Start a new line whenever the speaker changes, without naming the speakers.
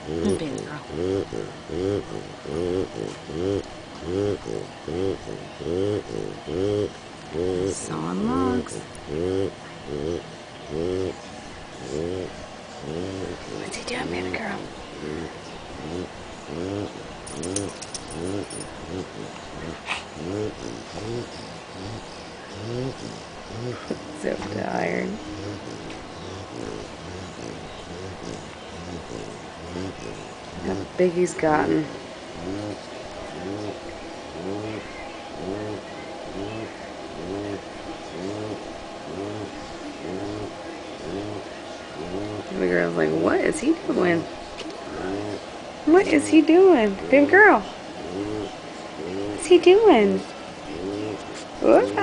Baby girl. Sawing logs. What's he doing, baby girl? So tired. How big he's gotten. Baby girl's like, what is he doing? What is he doing? Baby girl. What's he doing? Whoop.